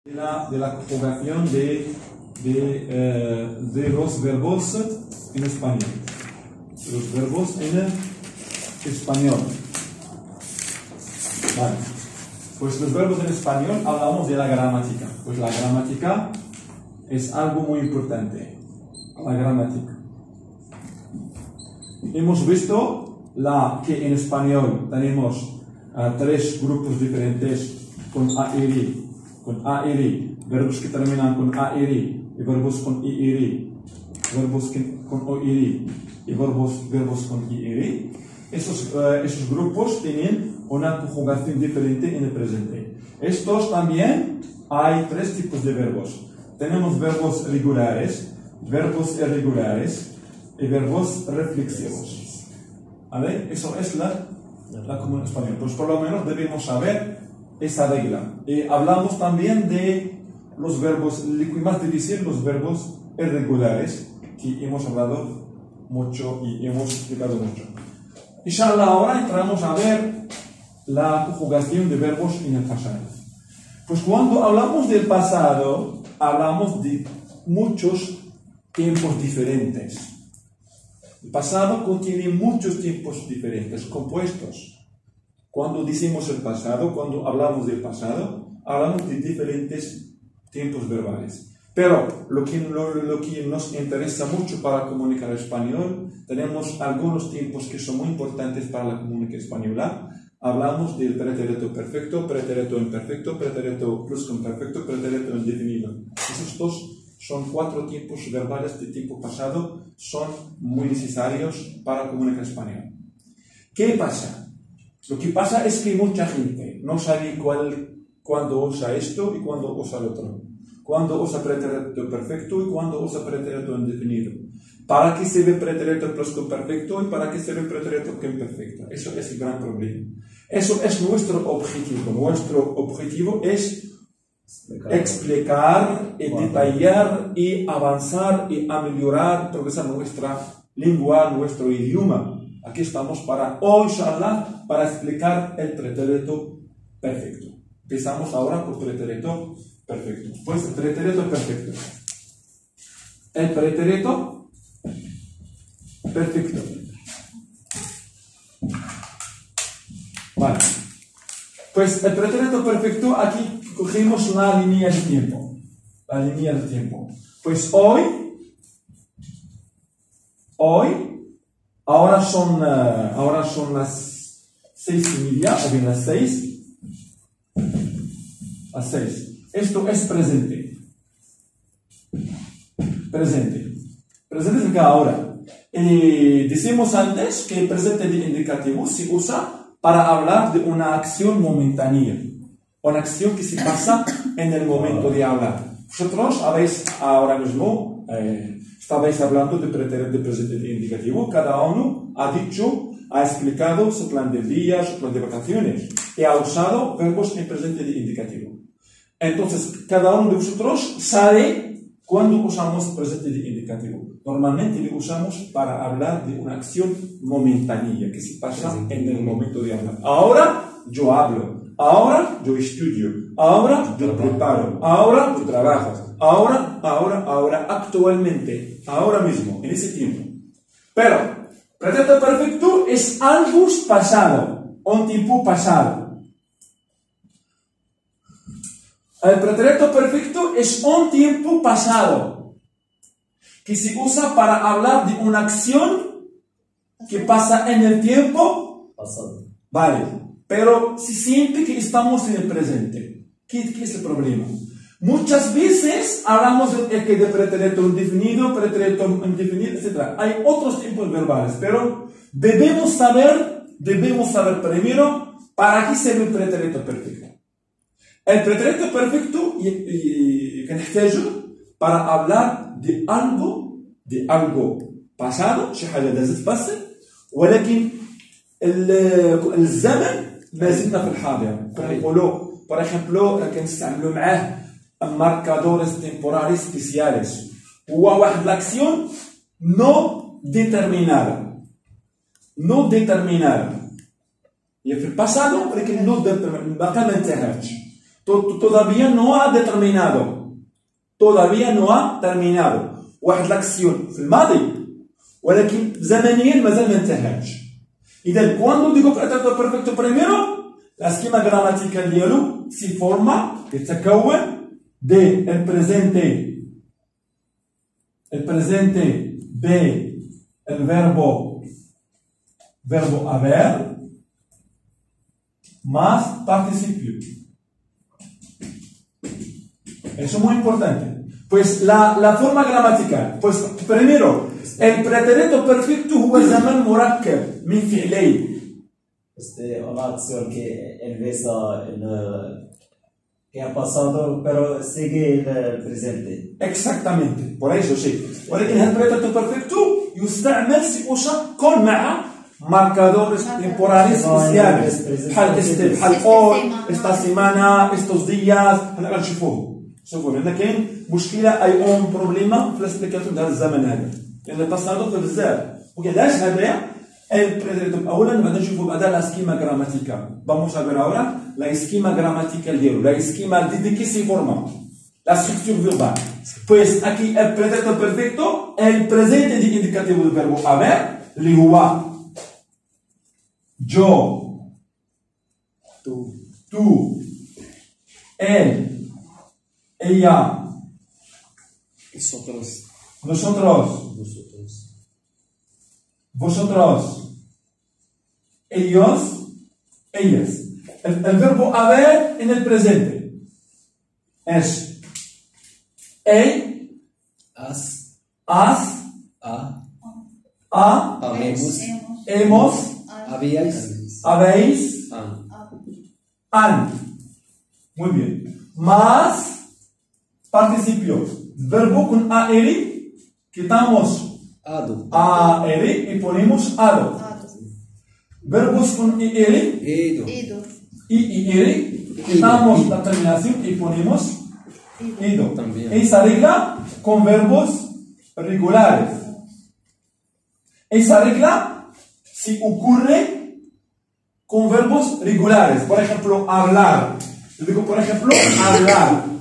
de la conjugación de los verbos en español. Los verbos en español. Vale. Pues los verbos en español hablamos de la gramática. Pues la gramática es algo muy importante. La gramática. Hemos visto que en español tenemos tres grupos diferentes con AIRI, verbos que terminan con AIRI y verbos con IIRI, verbos con OIRI y verbos con IIRI. Esos grupos tienen una conjugación diferente en el presente. Estos también hay tres tipos de verbos. Tenemos verbos regulares, verbos irregulares y verbos reflexivos. ¿Vale? Eso es la común español. Pues por lo menos debemos saber esa regla. Y hablamos también de los verbos, lo más difícil, los verbos irregulares, que hemos hablado mucho y hemos explicado mucho. Inshallah, ahora entramos a ver la conjugación de verbos en el pasado. Pues cuando hablamos del pasado, hablamos de muchos tiempos diferentes. El pasado contiene muchos tiempos diferentes, compuestos. Cuando decimos el pasado, cuando hablamos del pasado, hablamos de diferentes tiempos verbales. Pero lo que nos interesa mucho para comunicar español, tenemos algunos tiempos que son muy importantes para la comunicación española. Hablamos del pretérito perfecto, pretérito imperfecto, pretérito pluscuamperfecto, pretérito indefinido. Esos dos son 4 tiempos verbales de tiempo pasado, son muy necesarios para comunicar español. ¿Qué pasa? Lo que pasa es que mucha gente no sabe cuándo usa esto y cuándo usa el otro. Cuándo usa pretérito perfecto y cuándo usa pretérito indefinido. ¿Para qué sirve pretérito pluscuamperfecto y para qué sirve pretérito imperfecto? Eso es el gran problema. Eso es nuestro objetivo. Nuestro objetivo es explicar y detallar y avanzar y mejorar, progresar nuestra lengua, nuestro idioma. Aquí estamos hoy, inshallah, para explicar el pretérito perfecto. Empezamos ahora por pretérito perfecto. Pues el pretérito perfecto. El pretérito perfecto. Vale. Pues el pretérito perfecto, aquí cogemos una línea de tiempo. La línea de tiempo. Pues hoy, ahora son las 6:30, o bien las 6. Las 6. Esto es presente. Presente. Presente significa ahora. Decimos antes que el presente de indicativo se usa para hablar de una acción momentánea. Una acción que se pasa en el momento de hablar. Vosotros habéis ahora mismo, estabais hablando de pretérito de presente de indicativo. Cada uno ha explicado su plan de día, su plan de vacaciones. Y ha usado verbos en presente de indicativo. Entonces, cada uno de vosotros sabe cuándo usamos presente de indicativo. Normalmente lo usamos para hablar de una acción momentánea que se pasa en el momento de hablar. Ahora yo hablo, ahora yo estudio, ahora yo preparo, ahora yo trabajo, ahora, actualmente, ahora mismo, en ese tiempo. Pero, pretérito perfecto es algo pasado, un tiempo pasado. El pretérito perfecto es un tiempo pasado que se usa para hablar de una acción que pasa en el tiempo pasado. Vale, pero si siempre que estamos en el presente, ¿qué es el problema? Muchas veces hablamos de pretérito indefinido, pretérito indefinido, etc. Hay otros tiempos verbales, pero debemos saber primero para qué sirve el pretérito perfecto. El pretérito perfecto نحتاجه para hablar de algo pasado, شي حاجة لازم تبصر، ولكن الزمن ما زلنا في الحاضر. كنقولوا por ejemplo كنستعملوا معاه marcadores temporales especiales. هو واحد l'action no determinada. هي في الباسادو ولكن no determinada باقا ما انتهتش. todavía no ha determinado. Todavía no ha terminado. واحد l'action في الماضي ولكن زمنيا مازال ما انتهاش. إذا cuando digo pretérito perfecto primero, la esquema gramatical ديالو se forma يتكون de el presente de el verbo haber más participio. Eso es muy importante. Pues la forma gramatical. Pues primero, el pretérito perfecto هو زمن مركب من فعلين. Una acción que empieza que ha pasado, pero sigue el presente. Exactamente. Por eso sí. ولكن هذا البريتيرو بيرفكتو يستعمل كون مع marcadores temporales especiales. بحال hoy, esta semana, estos días. هلا غنشوفوه. شوفوا هنا كاين مشكله اي اون بروبليما في الاسبليكاسيون ديال الزمن هذا لان التصادف بزاف وكيعلاش هذايا البريتيرو اولا بعدا نشوفوا بعدا لا سكيما غراماتيكال vamos a ver ahora la esquema gramatical ديالو la esquema de que se forma la structure verbal pues aquí el pretérito perfecto el presente de indicativo del verbo haber اللي هو yo tú él ella, nosotros, vosotros, ellos, ellas. El verbo haber en el presente es él, has, hemos, habéis, han. Muy bien. Más participio. Verbo con AR, quitamos AR y ponemos ado. Verbos con IR, IR, quitamos la terminación y ponemos ido. Esa regla con verbos regulares. Esa regla si ocurre con verbos regulares. Por ejemplo, hablar. Yo digo, por ejemplo,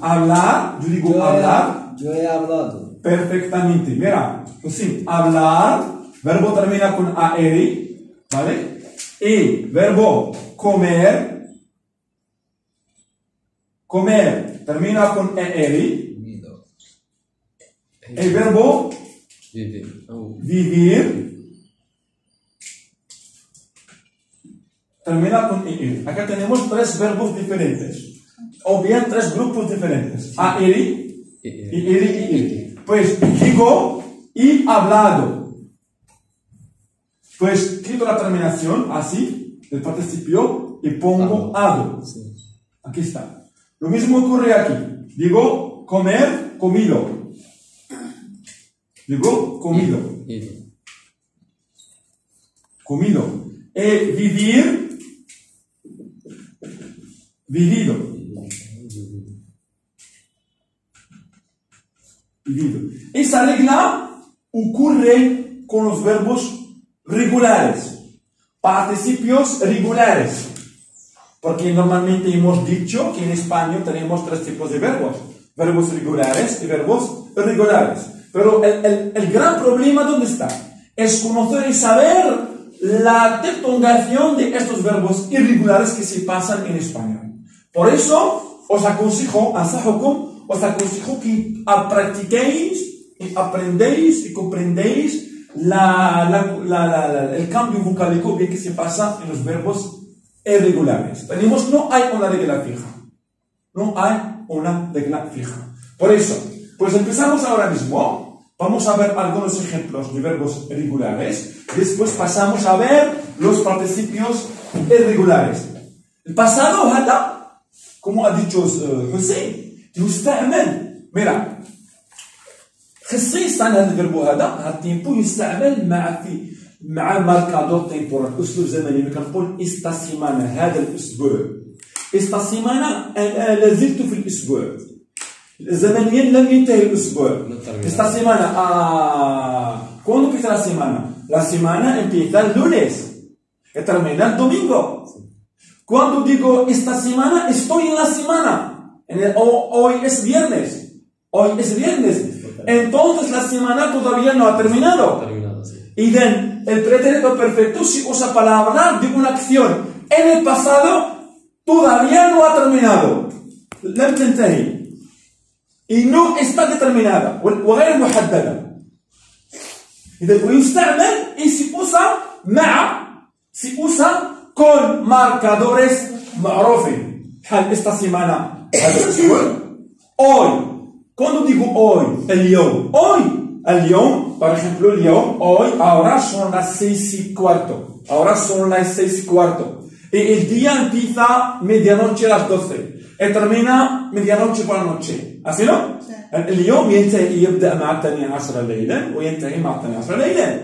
hablar, yo digo hablar. Yo he hablado. Perfectamente. Mira, pues sí, hablar, verbo termina con AR, ¿vale? Y verbo comer termina con ER. El verbo vivir termina con ER. Acá tenemos tres verbos diferentes. O bien tres grupos diferentes. AR, IR. Pues digo y hablado. Pues quito la terminación así del participio y pongo ado. Aquí está. Lo mismo ocurre aquí. Digo comer, comido. Digo comido. Comido. Vivir, vivido. Esa regla ocurre con los verbos regulares, participios regulares, porque normalmente hemos dicho que en español tenemos tres tipos de verbos, verbos regulares y verbos irregulares. Pero el gran problema, ¿dónde está? Es conocer y saber la dictongación de estos verbos irregulares que se pasan en español. Por eso os aconsejo, os aconsejo que practiquéis y aprendéis y comprendéis el cambio vocálico bien que se pasa en los verbos irregulares. No hay una regla fija. No hay una regla fija. Por eso, pues empezamos ahora mismo. Vamos a ver algunos ejemplos de verbos irregulares. Después pasamos a ver los participios irregulares. El pasado, como ha dicho José, يستعمل mira خصيصا هذا الفيرب هذا التيمبو يستعمل مع ماركادور تيمبورال اسلوب زمني كنقول استا سيمانا هذا الاسبوع استا سيمانا لا زلت في الاسبوع زمنيا لم ينتهي الاسبوع استا سيمانا cuando empieza la semana empieza el lunes y termina el domingo. Cuando digo esta semana estoy en la semana Hoy es viernes. Hoy es viernes. Entonces la semana todavía no ha terminado. Sí. Y el pretérito perfecto se usa para hablar de una acción en el pasado todavía no ha terminado. لم تنتهي. Y no está determinada. وغير محددة. إذا ويستعمل y se usa con marcadores معروفين. بحال esta semana هذا الأسبوع. Hoy. Cuando digo hoy, اليوم. Por ejemplo, hoy, ahora son las 6:15. Ahora son las 6:15. Y el día empieza medianoche a las 12. Y termina medianoche por la noche. ¿Así no? اليوم يبدأ مع 12 ليلا وينتهي مع 12 ليلا.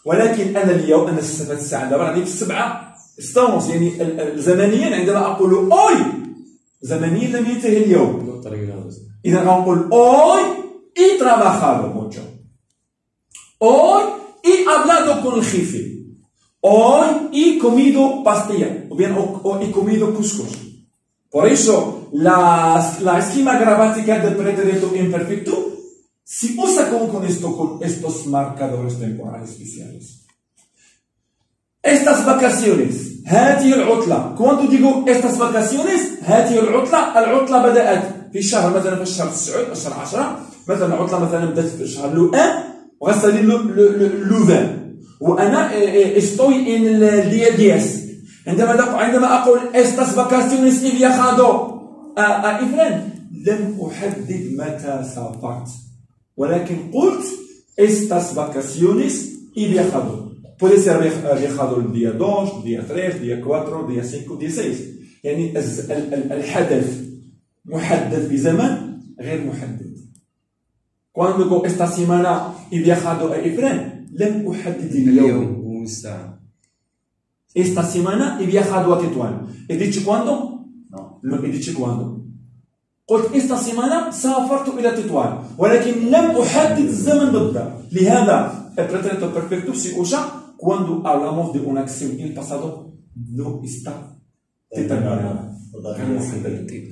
ولكن أنا اليوم أنا استفدت الساعة دابا راني في 7:06 يعني زمنيا عندما أقول hoy زمنيا لم ينتهي اليوم. إذا نقول hoy he trabajado mucho. Hoy he hablado con el jefe. Hoy he comido pastilla. O bien he comido cuscús. Por eso, la esquema gramática del pretérito imperfecto se usa con estos marcadores temporales especiales. Estas vacaciones. هذه العطلة. Cuando digo estas vacaciones, هذه العطلة بدأت في الشهر مثلا في الشهر 9 أو الشهر 10 مثلا العطلة مثلا بدأت في الشهر لو 1 وغسالي لو 20 وأنا estoy en el día 10 عندما أقول estas vacaciones he viajado a Ifrane لم أحدد متى سافرت ولكن قلت estas vacaciones he viajado. Puede ser viajado el día 2, día 3, día 4, día 5, día 6. يعني الحدث محدد بزمن غير محدد. Cuando digo esta semana he viajado a Ifrane لم أحدد اليوم والساعة. Esta semana he viajado a Tetuán. ¿He dicho cuándo? No he dicho cuándo. قلت esta semana سافرت إلى تطوان ولكن لم أحدد الزمن بالضبط. لهذا el pretérito perfecto se usa cuando hablamos de una acción en el pasado no está determinada.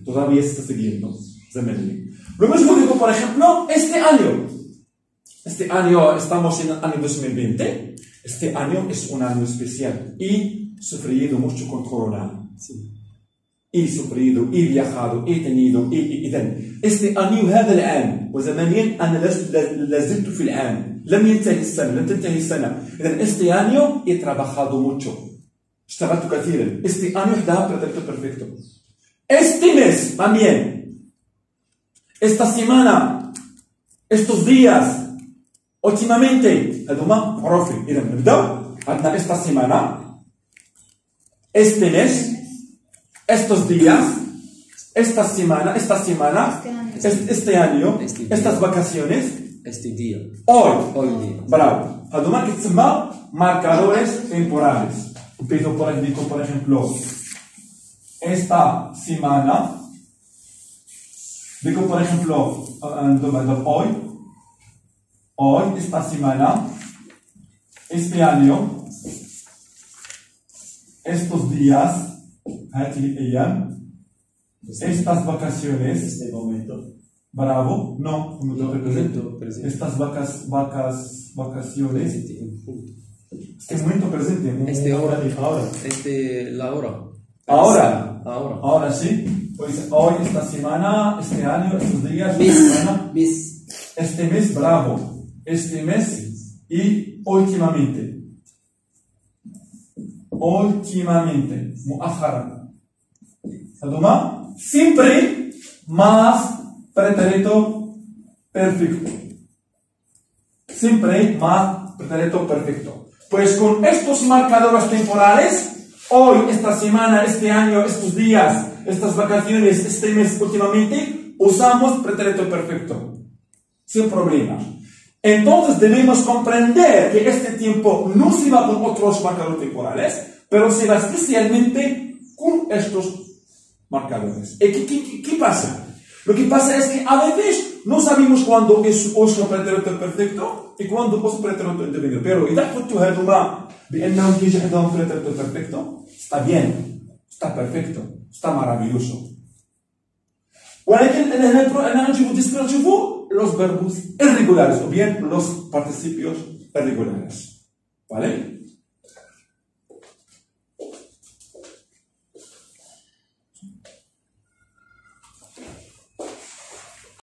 Todavía está siguiendo. Lo mismo digo, por ejemplo, este año. Este año estamos en el año 2020. Este año es un año especial. Y he sufrido mucho con corona. Sí. He sufrido, he viajado, he tenido, este año هذا العام وزمنيا أنا لازلت في العام لم ينتهي السنة لم تنتهي السنة إذن este año he trabajado mucho اشتغلت كثيرا este año حدها pretérito perfecto este mes también esta semana estos días últimamente هذوما معروفين إذا نبدأ عندنا esta semana este mes estos días, esta semana, este año, estas vacaciones, este día. Hoy día. Bravo. هذوما كيتسمى marcadores temporales. Empiezo por ejemplo, esta semana. Digo por ejemplo, hoy, esta semana, este año, estos días. هذه الأيام estas vacaciones este momento bravo no momento presente estas vacaciones este momento presente este hora ahora la hora ahora sí pues hoy esta semana este año estos días este mes bravo este mes y últimamente مؤخرا هذوما siempre más pretérito perfecto siempre más pretérito perfecto pues con estos marcadores temporales hoy, esta semana, este año, estos días, estas vacaciones, este mes últimamente usamos pretérito perfecto sin problemas. Entonces debemos comprender que este tiempo no se va con otros marcadores temporales, pero se va especialmente con estos marcadores. ¿Y qué pasa? Lo que pasa es que a veces no sabemos cuándo es uso pretérito perfecto y cuándo es pretérito indefinido. Pero إذا حطيت هذوما بأنهم كيجي عندهم pretérito perfecto, está bien, está perfecto, está maravilloso. ولكن أنا نجيب descriptivo los verbos irregulares o bien los participios irregulares. ¿Vale?